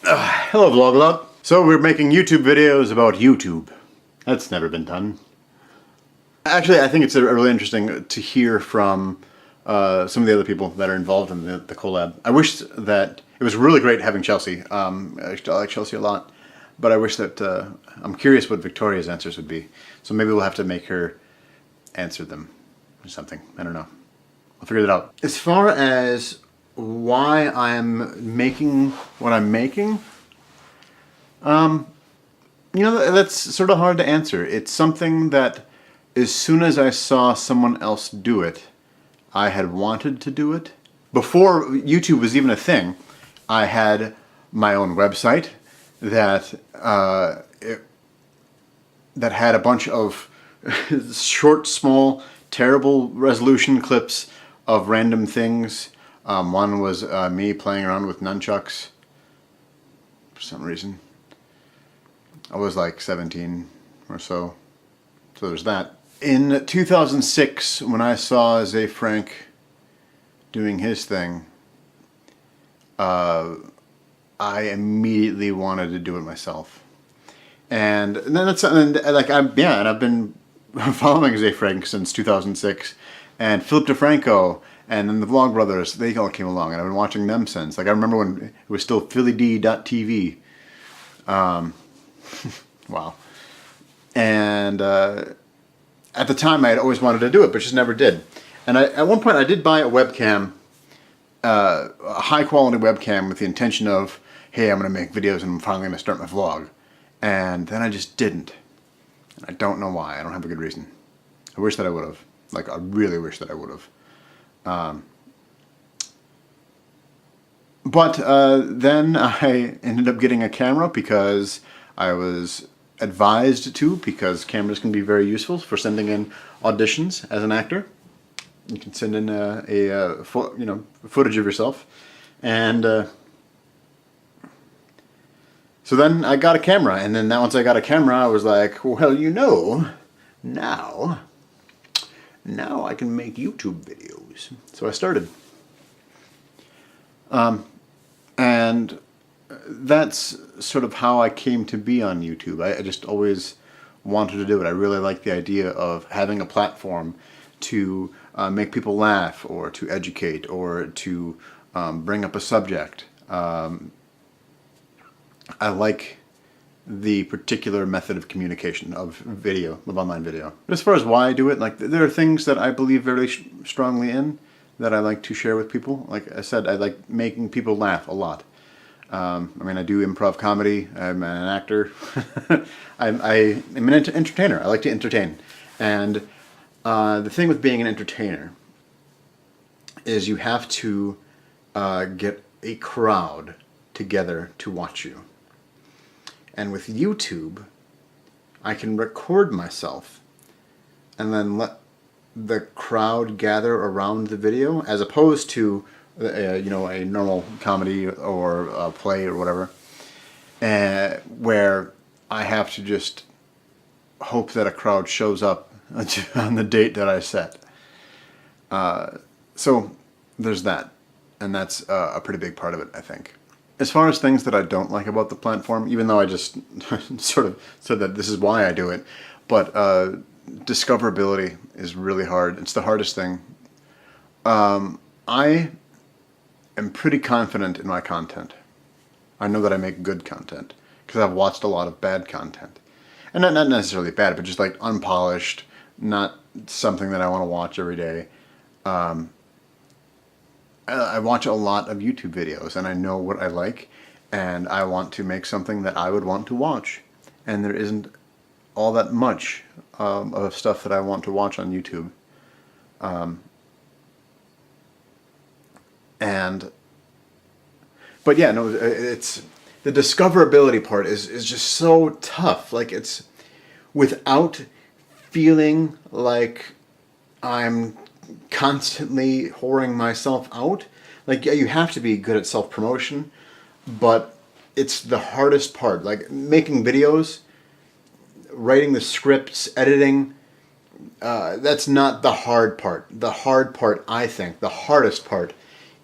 Hello Vlogalogue. So we're making YouTube videos about YouTube. That's never been done. Actually, I think it's really interesting to hear from some of the other people that are involved in the collab. I wish that it was really great having Chelsea. I like Chelsea a lot, but I wish that I'm curious what Victoria's answers would be. So maybe we'll have to make her answer them or something. I don't know. I'll figure that out. As far as why I'm making what I'm making, you know, that's sort of hard to answer. It's something that as soon as I saw someone else do it, I had wanted to do it. Before YouTube was even a thing, I had my own website that that had a bunch of short, small, terrible resolution clips of random things. One was me playing around with nunchucks for some reason. I was like 17 or so there's that. In 2006, when I saw Zay Frank doing his thing, I immediately wanted to do it myself. And then I've been following Zay Frank since 2006, and Philip DeFranco, and then the Vlogalogue, they all came along, and I've been watching them since. Like, I remember when it was still PhillyD.tv. Wow. And at the time I had always wanted to do it, but just never did. And at one point I did buy a webcam, a high quality webcam, with the intention of, hey, I'm going to make videos and I'm finally going to start my vlog. And then I just didn't. And I don't know why. I don't have a good reason. I wish that I would have. Like, I really wish that I would have. But then I ended up getting a camera because I was advised to, because cameras can be very useful for sending in auditions as an actor. You can send in footage of yourself, and so then I got a camera, and then once I got a camera, I was like, well, you know, now I can make YouTube videos. So I started, and that's sort of how I came to be on YouTube. I just always wanted to do it. I really like the idea of having a platform to make people laugh, or to educate, or to bring up a subject. I like the particular method of communication of online video. But as far as why I do it, like, there are things that I believe very strongly in that I like to share with people. Like I said, I like making people laugh a lot. I mean, I do improv comedy. I'm an actor. I'm an entertainer. I like to entertain. And the thing with being an entertainer is you have to get a crowd together to watch you. And with YouTube, I can record myself and then let the crowd gather around the video, as opposed to a normal comedy or a play or whatever, where I have to just hope that a crowd shows up on the date that I set. So there's that, and that's a pretty big part of it, I think. As far as things that I don't like about the platform, even though I just sort of said that this is why I do it, but discoverability is really hard. It's the hardest thing. I am pretty confident in my content. I know that I make good content because I've watched a lot of bad content. And not necessarily bad, but just like unpolished, not something that I want to watch every day. I watch a lot of YouTube videos, and I know what I like, and I want to make something that I would want to watch. And there isn't all that much of stuff that I want to watch on YouTube. But yeah, no, it's the discoverability part is just so tough. Like, it's without feeling like I'm constantly whoring myself out. Like, yeah, you have to be good at self-promotion, but it's the hardest part. Like, making videos, writing the scripts, editing, that's not the hard part. The hard part, I think, the hardest part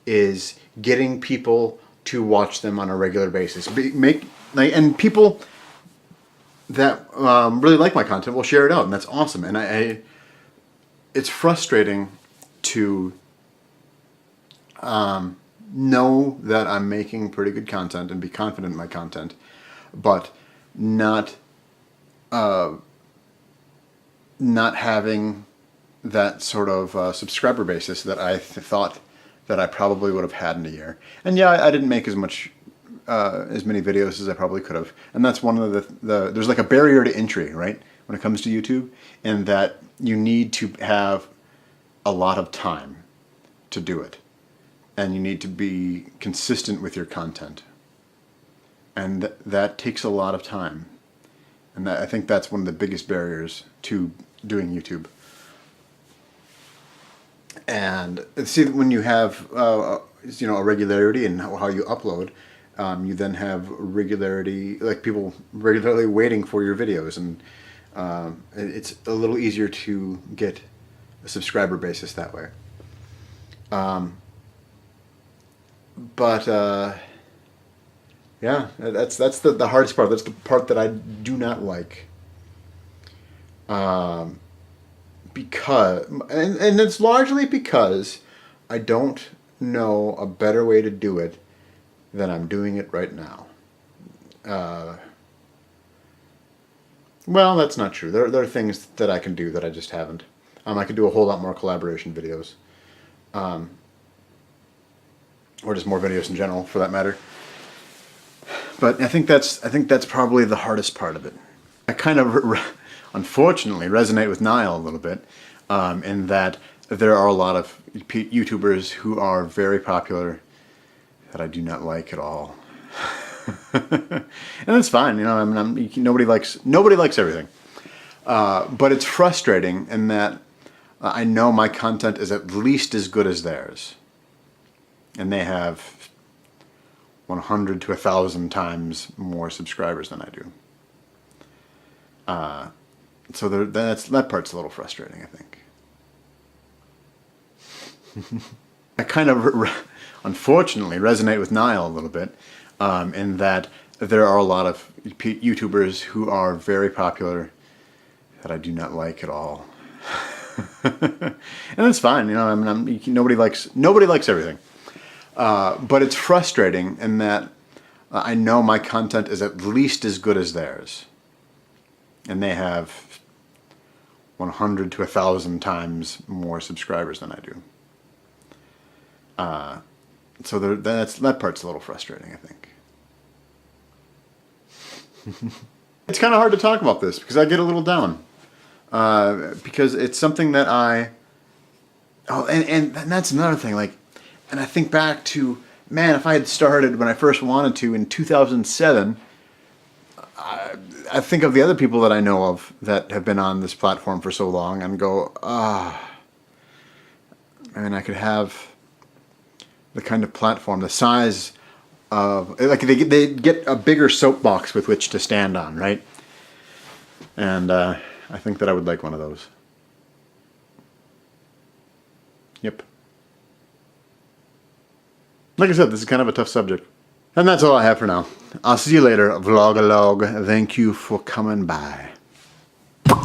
is getting people to watch them on a regular basis. And people that really like my content will share it out, and that's awesome. And it's frustrating to know that I'm making pretty good content and be confident in my content, but not having that sort of subscriber basis that I thought that I probably would have had in a year. And yeah, I didn't make as many videos as I probably could have. And that's one of there's like a barrier to entry, right? When it comes to YouTube, and that you need to have a lot of time to do it. And you need to be consistent with your content. And that takes a lot of time. And I think that's one of the biggest barriers to doing YouTube. And see, when you have a regularity in how you upload, you then have regularity, like people regularly waiting for your videos, and it's a little easier to get a subscriber basis that way. Yeah, that's the hardest part. That's the part that I do not like. And it's largely because I don't know a better way to do it than I'm doing it right now. Well, that's not true. There are things that I can do that I just haven't. I could do a whole lot more collaboration videos. Or just more videos in general, for that matter. But I think that's probably the hardest part of it. I kind of, unfortunately, resonate with Niall a little bit, in that there are a lot of YouTubers who are very popular that I do not like at all. And that's fine, nobody likes everything. But it's frustrating in that I know my content is at least as good as theirs. And they have 100 to 1,000 times more subscribers than I do. So that part's a little frustrating, I think. I kind of, unfortunately, resonate with Niall a little bit, in that there are a lot of YouTubers who are very popular that I do not like at all. And that's fine, nobody likes everything. But it's frustrating in that I know my content is at least as good as theirs. And they have 100 to 1,000 times more subscribers than I do. So that part's a little frustrating, I think. It's kind of hard to talk about this because I get a little down. Because it's something that and that's another thing, and I think back to, man, if I had started when I first wanted to in 2007, I think of the other people that I know of that have been on this platform for so long and go, I could have the kind of platform, the size of, they get a bigger soapbox with which to stand on, right? And I think that I would like one of those. Yep. Like I said, this is kind of a tough subject. And that's all I have for now. I'll see you later, Vlogalogue. Thank you for coming by.